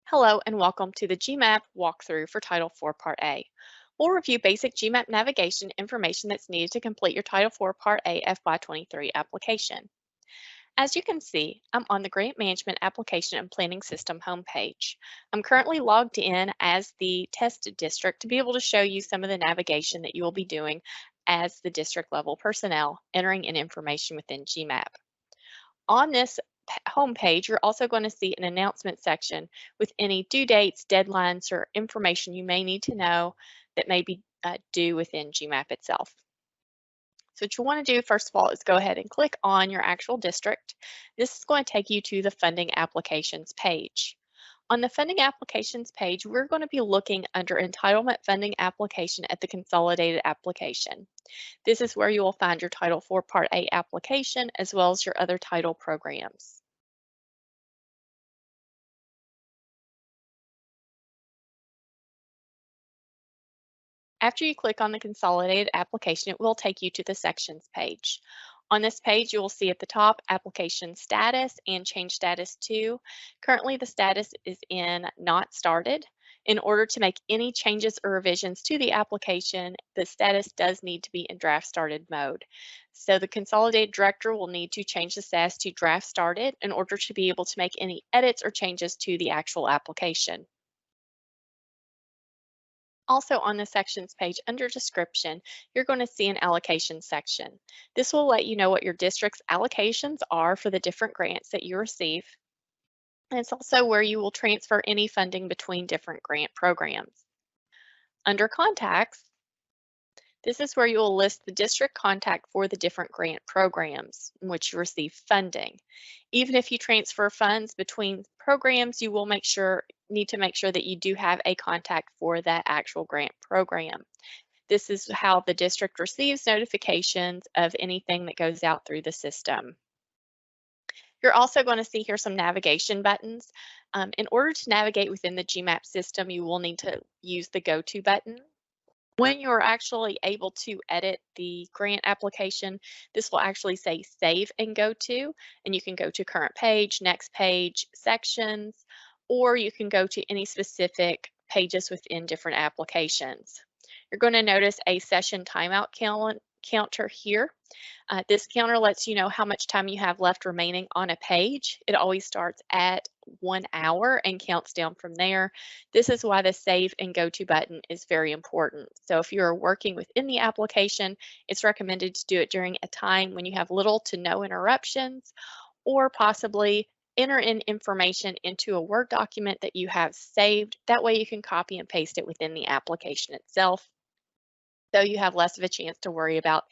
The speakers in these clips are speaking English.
Hello and welcome to the GMAP walkthrough for Title IV Part A. We'll review basic GMAP navigation information that's needed to complete your Title IV Part A FY23 application. As you can see, I'm on the Grant Management Application and Planning System homepage. I'm currently logged in as the test district to be able to show you some of the navigation that you will be doing as the district level personnel entering in information within GMAP. On this homepage, you're also going to see an announcement section with any due dates, deadlines, or information you may need to know that may be due within GMAP itself. So what you want to do, first of all, is go ahead and click on your actual district. This is going to take you to the funding applications page. On the funding applications page, we're going to be looking under entitlement funding application at the consolidated application. This is where you will find your Title IV Part A application as well as your other title programs. After you click on the consolidated application, it will take you to the sections page. On this page, you will see at the top application status and change status to. Currently, the status is in not started. In order to make any changes or revisions to the application, the status does need to be in draft started mode. So the consolidated director will need to change the status to draft started in order to be able to make any edits or changes to the actual application. Also on the sections page under description, you're going to see an allocation section. This will let you know what your district's allocations are for the different grants that you receive. And it's also where you will transfer any funding between different grant programs. Under contacts, this is where you will list the district contact for the different grant programs in which you receive funding. Even if you transfer funds between programs, you will need to make sure that you do have a contact for that actual grant program. This is how the district receives notifications of anything that goes out through the system. You're also going to see here some navigation buttons. In order to navigate within the GMAP system, you will need to use the Go To button. When you're actually able to edit the grant application, this will actually say Save and Go To, and you can go to Current Page, Next Page, Sections, or you can go to any specific pages within different applications. You're going to notice a session timeout counter here. This counter lets you know how much time you have left remaining on a page. It always starts at 1 hour and counts down from there. This is why the Save and Go To button is very important. So if you're working within the application, it's recommended to do it during a time when you have little to no interruptions, or possibly enter in information into a Word document that you have saved. That way you can copy and paste it within the application itself, so you have less of a chance to worry about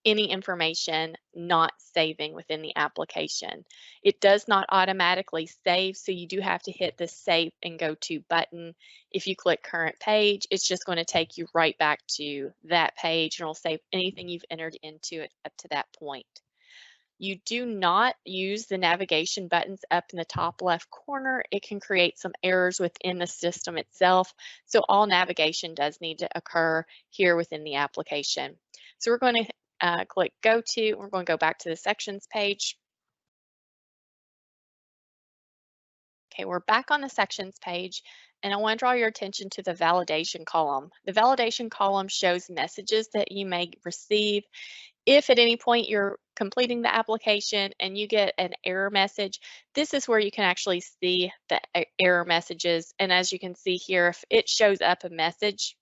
any information not saving within the application. It does not automatically save, so you do have to hit the Save and Go To button. If you click Current Page, it's just going to take you right back to that page, and it'll save anything you've entered into it up to that point. You do not use the navigation buttons up in the top left corner. It can create some errors within the system itself. So all navigation does need to occur here within the application. So we're going to click Go To. We're going to go back to the sections page. Okay, we're back on the sections page, and I want to draw your attention to the validation column. The validation column shows messages that you may receive. If at any point you're completing the application and you get an error message, this is where you can actually see the error messages. And as you can see here, if it shows up a message,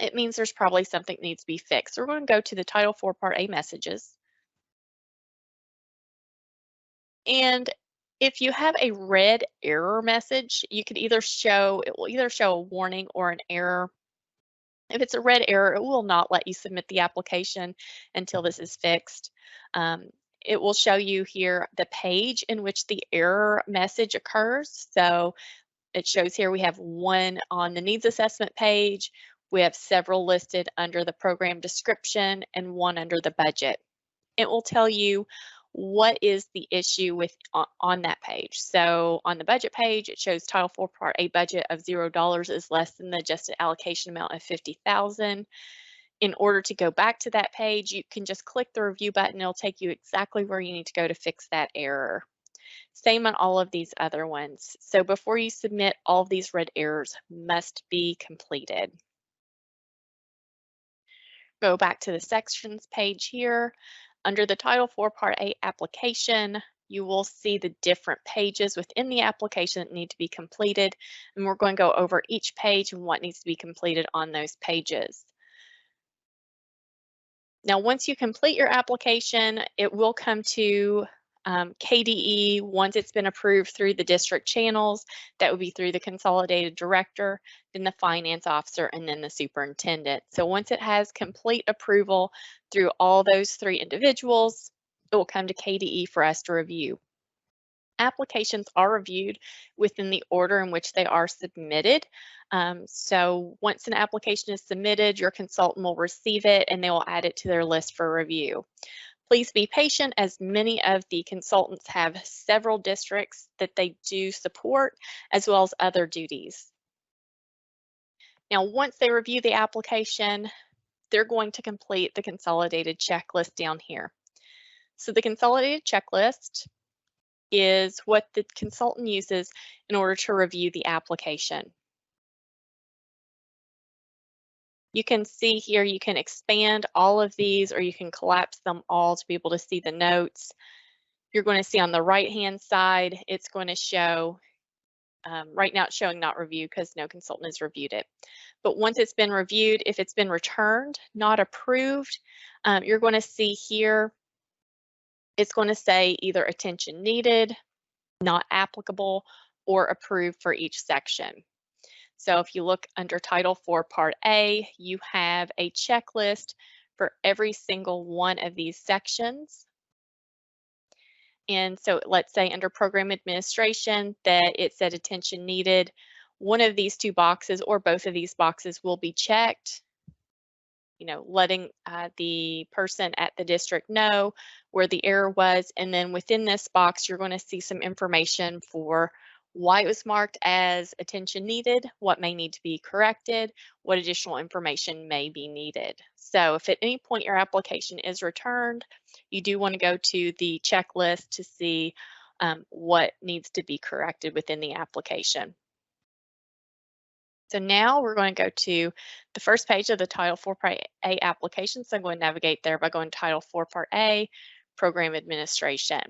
it means there's probably something that needs to be fixed. So we're going to go to the Title IV Part A messages. And if you have a red error message, it will either show a warning or an error. If it's a red error, it will not let you submit the application until this is fixed. It will show you here the page in which the error message occurs. So it shows here we have one on the needs assessment page. We have several listed under the program description and one under the budget. It will tell you what is the issue with on that page. So on the budget page, it shows Title IV Part A budget of $0 is less than the adjusted allocation amount of $50,000. In order to go back to that page, you can just click the review button. It'll take you exactly where you need to go to fix that error. Same on all of these other ones. So before you submit, all of these red errors must be completed. Go back to the sections page here. Under the Title IV Part A application, you will see the different pages within the application that need to be completed. And we're going to go over each page and what needs to be completed on those pages. Now, once you complete your application, it will come to KDE once it's been approved through the district channels. That would be through the consolidated director, then the finance officer, and then the superintendent. So once it has complete approval through all those three individuals, it will come to KDE for us to review. Applications are reviewed within the order in which they are submitted. So once an application is submitted, your consultant will receive it and they will add it to their list for review. Please be patient as many of the consultants have several districts that they do support as well as other duties. Now, once they review the application, they're going to complete the consolidated checklist down here. So the consolidated checklist is what the consultant uses in order to review the application. You can see here, you can expand all of these or you can collapse them all to be able to see the notes. You're going to see on the right-hand side, it's going to show, right now it's showing not reviewed because no consultant has reviewed it. But once it's been reviewed, if it's been returned, not approved, you're going to see here, it's going to say either attention needed, not applicable, or approved for each section. So if you look under Title IV Part A, you have a checklist for every single one of these sections. And so let's say under Program Administration that it said attention needed. One of these two boxes or both of these boxes will be checked, letting the person at the district know where the error was. And then within this box, you're going to see some information for why it was marked as attention needed, what may need to be corrected, what additional information may be needed. So if at any point your application is returned, you do want to go to the checklist to see what needs to be corrected within the application. So now we're going to go to the first page of the Title IV Part A application. So I'm going to navigate there by going to Title IV Part A, Program Administration.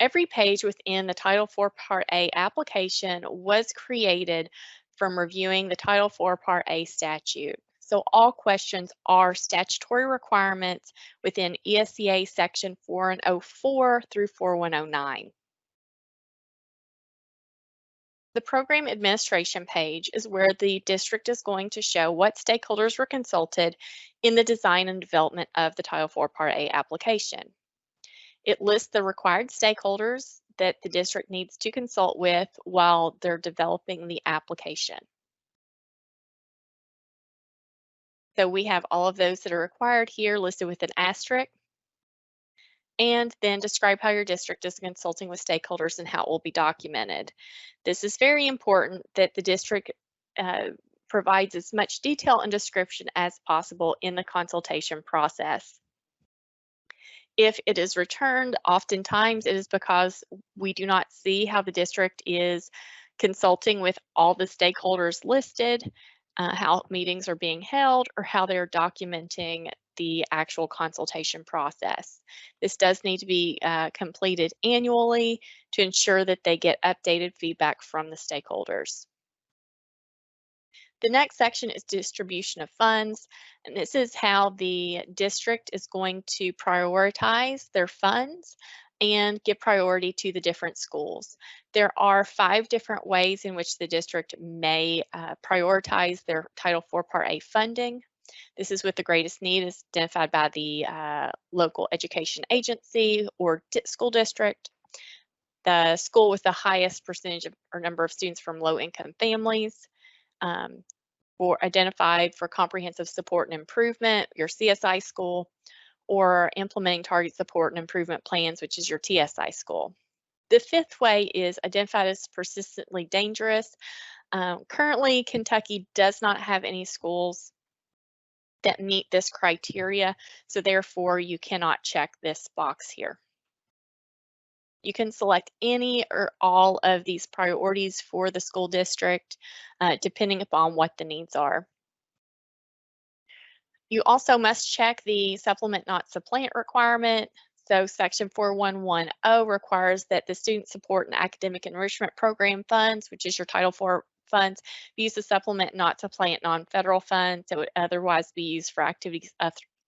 Every page within the Title IV Part A application was created from reviewing the Title IV Part A statute. So all questions are statutory requirements within ESEA Section 4104 through 4109. The program administration page is where the district is going to show what stakeholders were consulted in the design and development of the Title IV Part A application. It lists the required stakeholders that the district needs to consult with while they're developing the application. So we have all of those that are required here listed with an asterisk. And then describe how your district is consulting with stakeholders and how it will be documented. This is very important that the district provides as much detail and description as possible in the consultation process. If it is returned, oftentimes it is because we do not see how the district is consulting with all the stakeholders listed, how meetings are being held, or how they're documenting the actual consultation process. This does need to be completed annually to ensure that they get updated feedback from the stakeholders. The next section is distribution of funds, and this is how the district is going to prioritize their funds and give priority to the different schools. There are 5 different ways in which the district may prioritize their Title IV Part A funding. This is with the greatest need as identified by the local education agency or school district, the school with the highest percentage of, or number of students from low-income families, or identified for comprehensive support and improvement, your CSI school, or implementing target support and improvement plans, which is your TSI school. The 5th way is identified as persistently dangerous. Currently, Kentucky does not have any schools that meet this criteria, so therefore you cannot check this box here. You can select any or all of these priorities for the school district, depending upon what the needs are. You also must check the supplement not supplant requirement. So section 4110 requires that the student support and academic enrichment program funds, which is your Title IV funds, be used to supplement not supplant non-federal funds that would otherwise be used for activities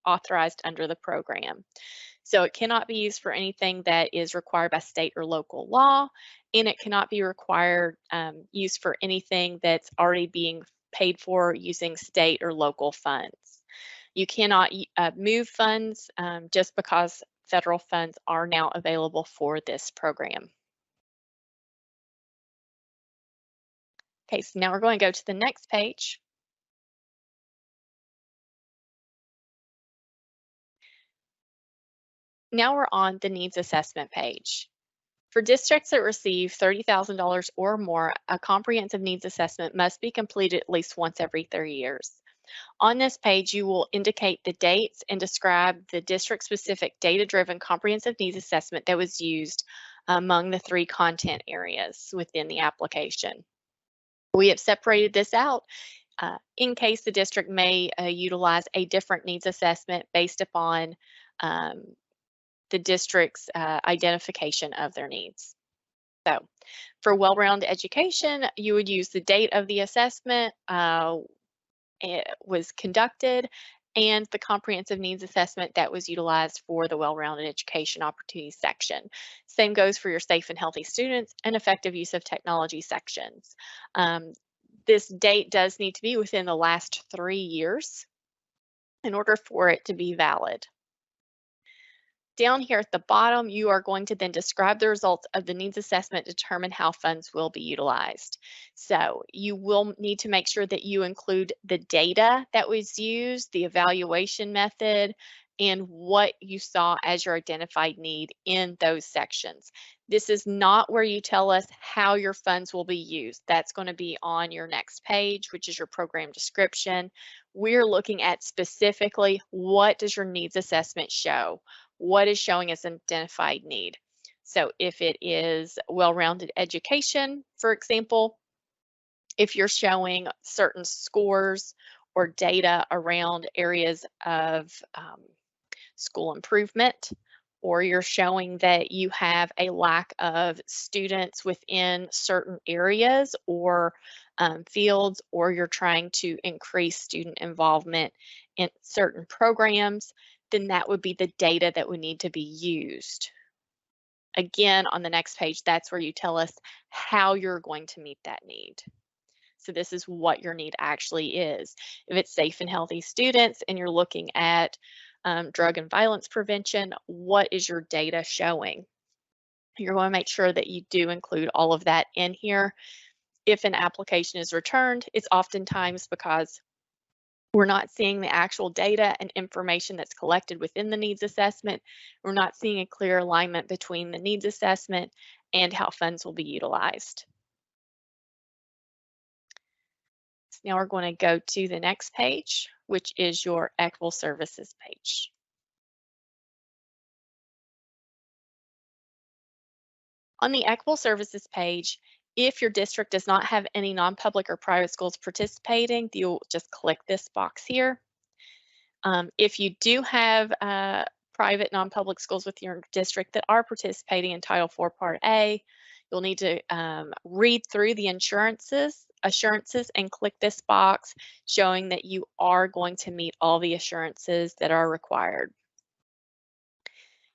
authorized under the program. So it cannot be used for anything that is required by state or local law, and it cannot be required used for anything that's already being paid for using state or local funds. You cannot move funds just because federal funds are now available for this program. Okay, so now we're going to go to the next page. Now we're on the needs assessment page. For districts that receive $30,000 or more, a comprehensive needs assessment must be completed at least once every 3 years. On this page, you will indicate the dates and describe the district-specific data-driven comprehensive needs assessment that was used among the 3 content areas within the application. We have separated this out in case the district may utilize a different needs assessment based upon the district's identification of their needs. So for well-rounded education, you would use the date of the assessment, it was conducted, and the comprehensive needs assessment that was utilized for the well-rounded education opportunities section. Same goes for your safe and healthy students and effective use of technology sections. This date does need to be within the last 3 years in order for it to be valid. Down here at the bottom, you are going to then describe the results of the needs assessment, determine how funds will be utilized. So you will need to make sure that you include the data that was used, the evaluation method, and what you saw as your identified need in those sections. This is not where you tell us how your funds will be used. That's going to be on your next page, which is your program description. We're looking at specifically what does your needs assessment show? What is showing as an identified need? So if it is well-rounded education, for example, if you're showing certain scores or data around areas of school improvement, or you're showing that you have a lack of students within certain areas or fields, or you're trying to increase student involvement in certain programs, then that would be the data that would need to be used. Again, on the next page, that's where you tell us how you're going to meet that need. So this is what your need actually is. If it's safe and healthy students and you're looking at drug and violence prevention, what is your data showing? You're going to make sure that you do include all of that in here. If an application is returned, it's oftentimes because we're not seeing the actual data and information that's collected within the needs assessment. We're not seeing a clear alignment between the needs assessment and how funds will be utilized. Now we're going to go to the next page, which is your equitable services page. On the equitable services page, if your district does not have any non-public or private schools participating, you'll just click this box here. If you do have private non-public schools with your district that are participating in Title IV Part A, you'll need to read through the assurances and click this box showing that you are going to meet all the assurances that are required.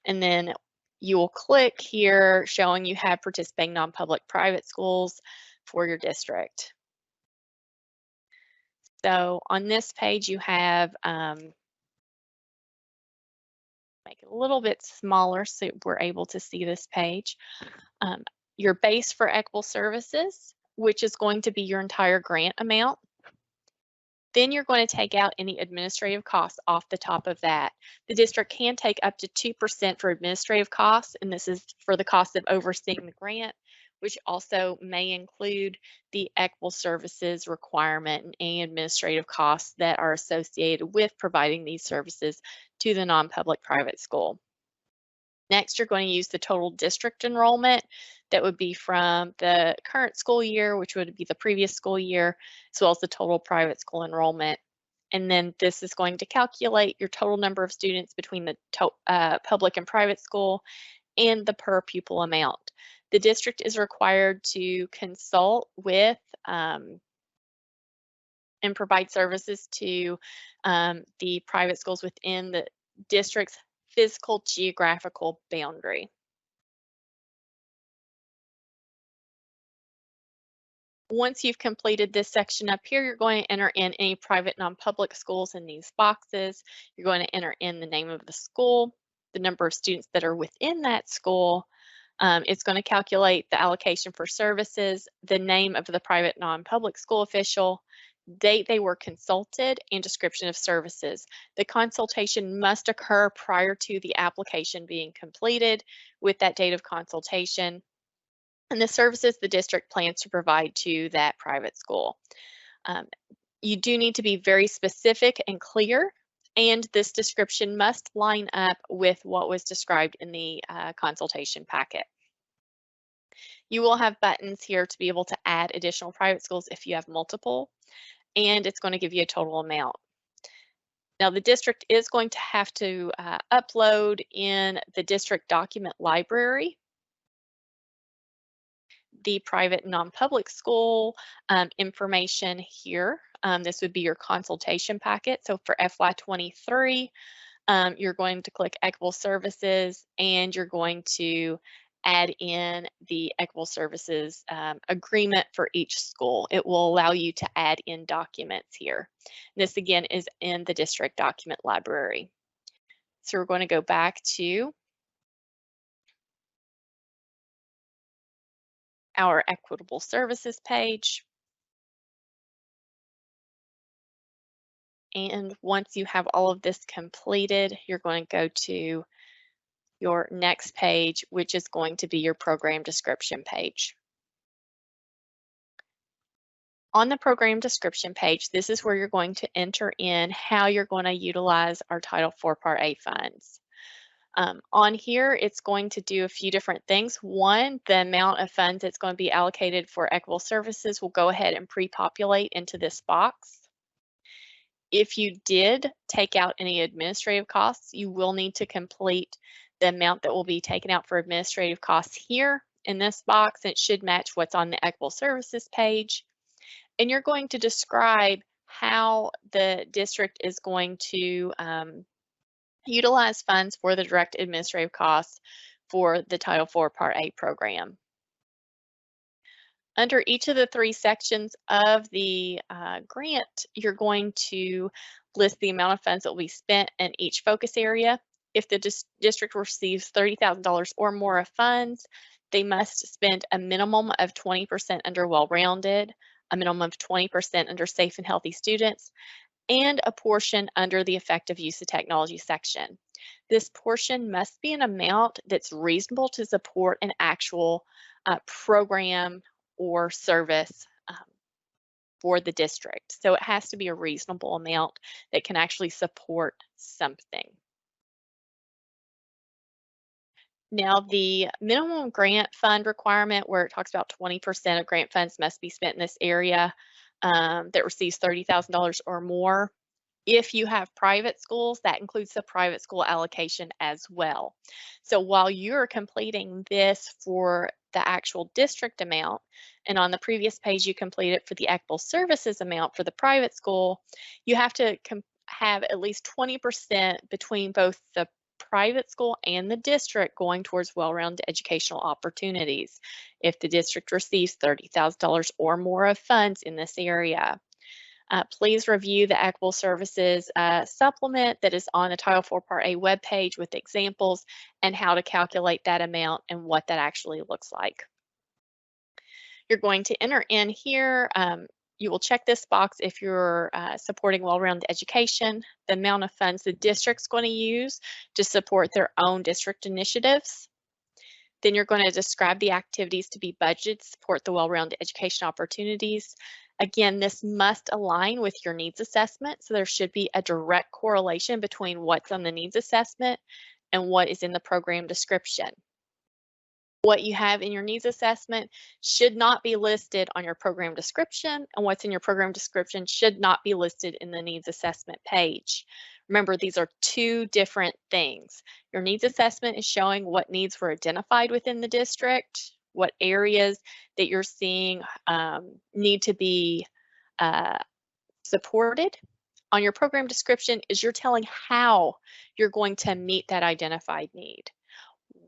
And then you will click here showing you have participating non-public private schools for your district. So on this page you have, make it a little bit smaller so we're able to see this page. Your base for equitable services, which is going to be your entire grant amount. Then you're going to take out any administrative costs off the top of that. The district can take up to 2% for administrative costs, and this is for the cost of overseeing the grant, which also may include the equitable services requirement and any administrative costs that are associated with providing these services to the non-public private school. Next, you're going to use the total district enrollment. That would be from the current school year, which would be the previous school year, as well as the total private school enrollment. And then this is going to calculate your total number of students between the public and private school and the per pupil amount. The district is required to consult with and provide services to the private schools within the district's physical geographical boundary. Once you've completed this section up here, you're going to enter in any private non-public schools in these boxes. You're going to enter in the name of the school, the number of students that are within that school. It's going to calculate the allocation for services, the name of the private non-public school official, date they were consulted, and description of services. The consultation must occur prior to the application being completed with that date of consultation, and the services the district plans to provide to that private school. You do need to be very specific and clear, and this description must line up with what was described in the consultation packet. You will have buttons here to be able to add additional private schools if you have multiple, and it's going to give you a total amount. Now, the district is going to have to upload in the district document library the private non-public school information here. This would be your consultation packet. So for FY23, you're going to click Equitable Services, and you're going to add in the Equitable Services agreement for each school. It will allow you to add in documents here. This again is in the district document library. So we're going to go back to our Equitable Services page. And once you have all of this completed, you're going to go to your next page, which is going to be your program description page. On the program description page, this is where you're going to enter in how you're going to utilize our Title IV Part A funds. On here, it's going to do a few different things. One, the amount of funds that's going to be allocated for equitable services will go ahead and pre-populate into this box. If you did take out any administrative costs, you will need to complete the amount that will be taken out for administrative costs here in this box. It should match what's on the equitable services page. And you're going to describe how the district is going to utilize funds for the direct administrative costs for the Title IV Part A program. Under each of the three sections of the grant, you're going to list the amount of funds that will be spent in each focus area. If the district receives $30,000 or more of funds, they must spend a minimum of 20% under well-rounded, a minimum of 20% under safe and healthy students, and a portion under the effective use of technology section. This portion must be an amount that's reasonable to support an actual program or service for the district. So it has to be a reasonable amount that can actually support something. Now, the minimum grant fund requirement, where it talks about 20% of grant funds must be spent in this area that receives $30,000 or more. If you have private schools, that includes the private school allocation as well. So while you're completing this for the actual district amount, and on the previous page you complete it for the equitable services amount for the private school, you have to have at least 20% between both the private school and the district going towards well-rounded educational opportunities if the district receives $30,000 or more of funds in this area. Please review the Equitable Services supplement that is on the Title IV Part A webpage with examples and how to calculate that amount and what that actually looks like. You're going to enter in here, you will check this box if you're supporting well-rounded education, the amount of funds the district's going to use to support their own district initiatives. Then you're going to describe the activities to be budgeted to support the well-rounded education opportunities. Again, this must align with your needs assessment, so there should be a direct correlation between what's on the needs assessment and what is in the program description. What you have in your needs assessment should not be listed on your program description, and what's in your program description should not be listed in the needs assessment page. Remember, these are two different things. Your needs assessment is showing what needs were identified within the district, what areas that you're seeing need to be uh, supported. On your program description is you're telling how you're going to meet that identified need.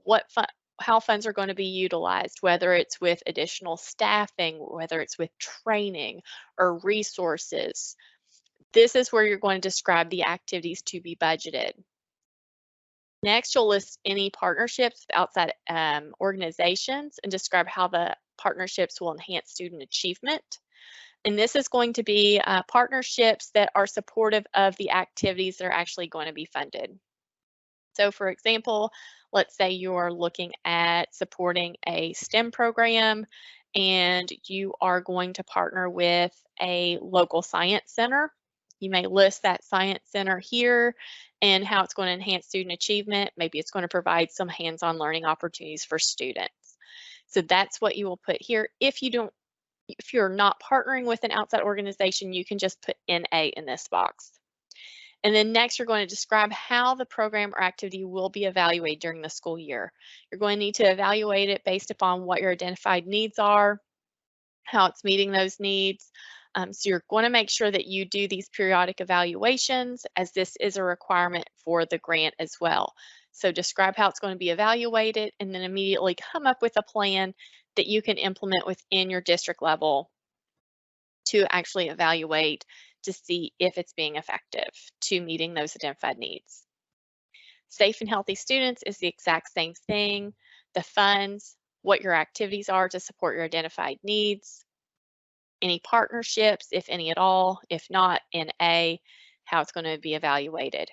What how funds are going to be utilized, whether it's with additional staffing, whether it's with training or resources. This is where you're going to describe the activities to be budgeted. Next, you'll list any partnerships with outside organizations and describe how the partnerships will enhance student achievement. And this is going to be partnerships that are supportive of the activities that are actually going to be funded. So for example, let's say you're looking at supporting a STEM program and you are going to partner with a local science center. You may list that science center here and how it's going to enhance student achievement. Maybe it's going to provide some hands-on learning opportunities for students. So that's what you will put here. If you're not partnering with an outside organization, you can just put NA in this box. And then next, you're going to describe how the program or activity will be evaluated during the school year. You're going to need to evaluate it based upon what your identified needs are, how it's meeting those needs. So you're going to make sure that you do these periodic evaluations, as this is a requirement for the grant as well. So describe how it's going to be evaluated and then immediately come up with a plan that you can implement within your district level to actually evaluate to see if it's being effective to meeting those identified needs. Safe and healthy students is the exact same thing. The funds, what your activities are to support your identified needs, any partnerships, if any at all, if not, NA, how it's going to be evaluated.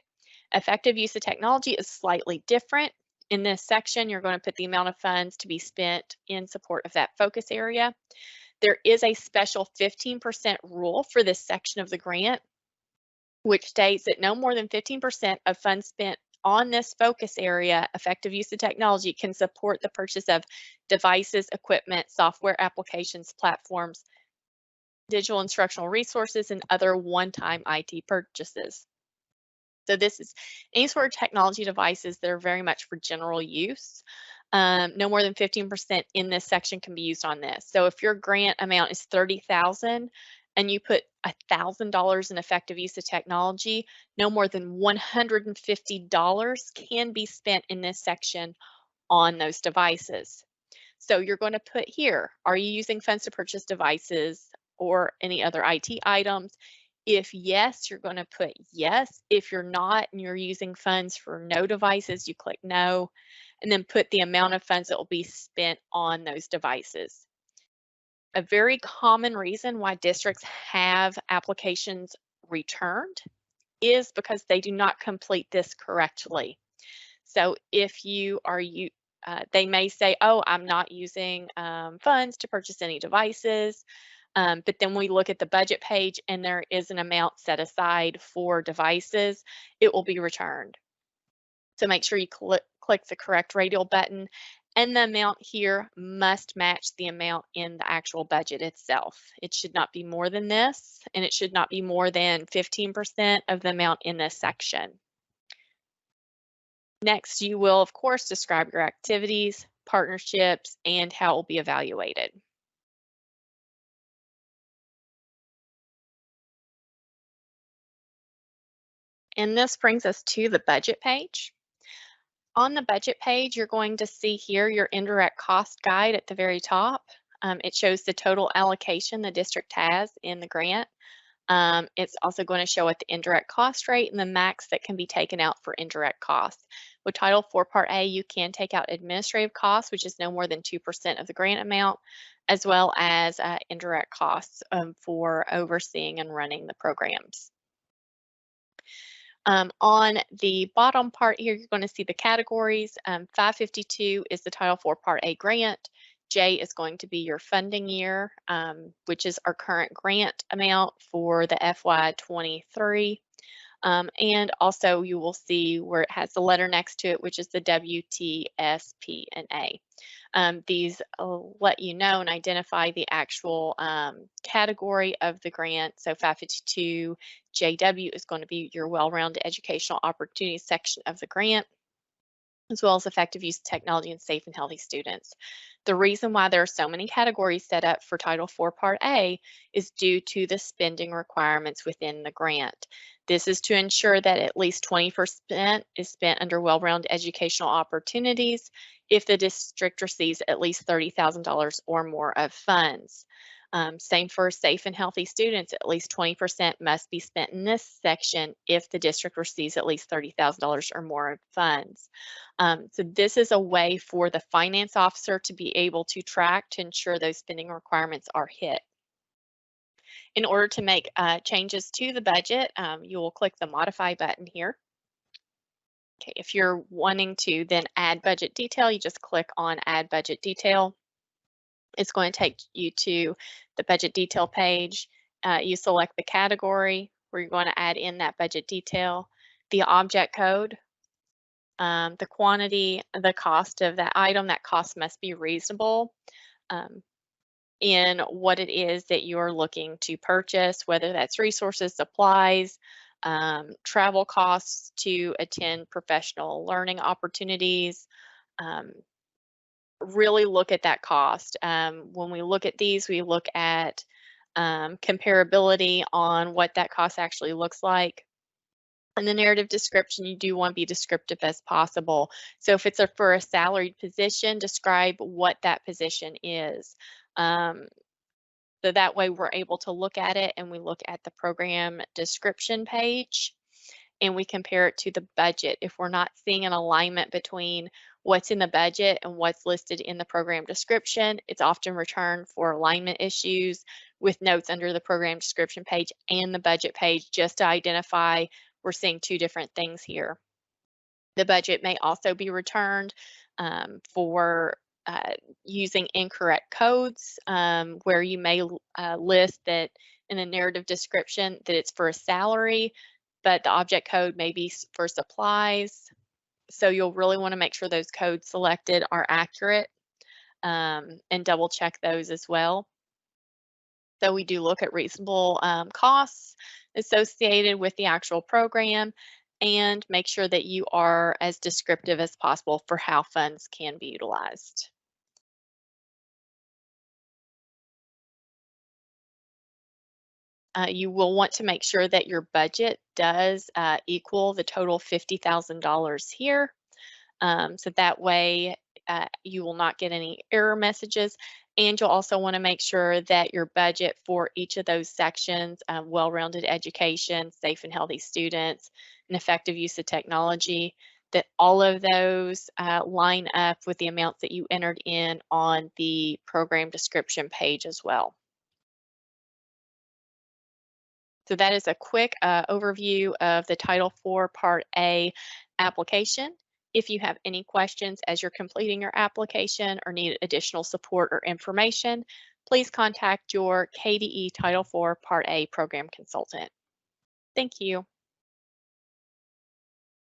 Effective use of technology is slightly different. In this section, you're going to put the amount of funds to be spent in support of that focus area. There is a special 15% rule for this section of the grant, which states that no more than 15% of funds spent on this focus area, effective use of technology, can support the purchase of devices, equipment, software applications, platforms, digital instructional resources, and other one-time IT purchases. So this is any sort of technology devices that are very much for general use. No more than 15% in this section can be used on this. So if your grant amount is $30,000 and you put $1,000 in effective use of technology, no more than $150 can be spent in this section on those devices. So you're going to put here, are you using funds to purchase devices or any other IT items? If yes, you're going to put yes. If you're not and you're using funds for no devices, you click no, and then put the amount of funds that will be spent on those devices. A very common reason why districts have applications returned is because they do not complete this correctly. So if you are they may say, oh, I'm not using funds to purchase any devices. But then we look at the budget page and there is an amount set aside for devices, it will be returned. So make sure you click the correct radial button, and the amount here must match the amount in the actual budget itself. It should not be more than this, and it should not be more than 15% of the amount in this section. Next, you will, of course, describe your activities, partnerships, and how it will be evaluated. And this brings us to the budget page. On the budget page, you're going to see here your indirect cost guide at the very top. It shows the total allocation the district has in the grant. It's also going to show what the indirect cost rate and the max that can be taken out for indirect costs. With Title IV Part A, you can take out administrative costs, which is no more than 2% of the grant amount, as well as indirect costs for overseeing and running the programs. On the bottom part here, you're going to see the categories. 552 is the Title IV Part A grant. J is going to be your funding year, which is our current grant amount for the FY23. And also you will see where it has the letter next to it, which is the W, T, S, P, and A. These let you know and identify the actual category of the grant. So 552 JW is going to be your well-rounded educational opportunities section of the grant, as well as effective use of technology and safe and healthy students. The reason why there are so many categories set up for Title IV Part A is due to the spending requirements within the grant. This is to ensure that at least 20% is spent under well-rounded educational opportunities if the district receives at least $30,000 or more of funds. Same for safe and healthy students, at least 20% must be spent in this section if the district receives at least $30,000 or more of funds. So this is a way for the finance officer to be able to track to ensure those spending requirements are hit. In order to make changes to the budget, you will click the modify button here. Okay, if you're wanting to then add budget detail, you just click on add budget detail. It's going to take you to the budget detail page. You select the category where you're going to add in that budget detail, the object code, the quantity, the cost of that item. That cost must be reasonable in what it is that you're looking to purchase, whether that's resources, supplies, travel costs to attend professional learning opportunities. Really look at that cost. When we look at these, we look at comparability on what that cost actually looks like. In the narrative description, you do want to be descriptive as possible. So if it's for a salaried position, describe what that position is. So that way we're able to look at it and we look at the program description page and we compare it to the budget. If we're not seeing an alignment between what's in the budget and what's listed in the program description, it's often returned for alignment issues with notes under the program description page and the budget page just to identify we're seeing two different things here. The budget may also be returned for using incorrect codes where you may list that in the narrative description that it's for a salary, but the object code may be for supplies. So you'll really want to make sure those codes selected are accurate and double check those as well. So we do look at reasonable costs associated with the actual program and make sure that you are as descriptive as possible for how funds can be utilized. You will want to make sure that your budget does equal the total $50,000 here. So that way you will not get any error messages. And you'll also want to make sure that your budget for each of those sections, well-rounded education, safe and healthy students, and effective use of technology, that all of those line up with the amounts that you entered in on the program description page as well. So that is a quick overview of the Title IV Part A application. If you have any questions as you're completing your application or need additional support or information, please contact your KDE Title IV Part A program consultant. Thank you.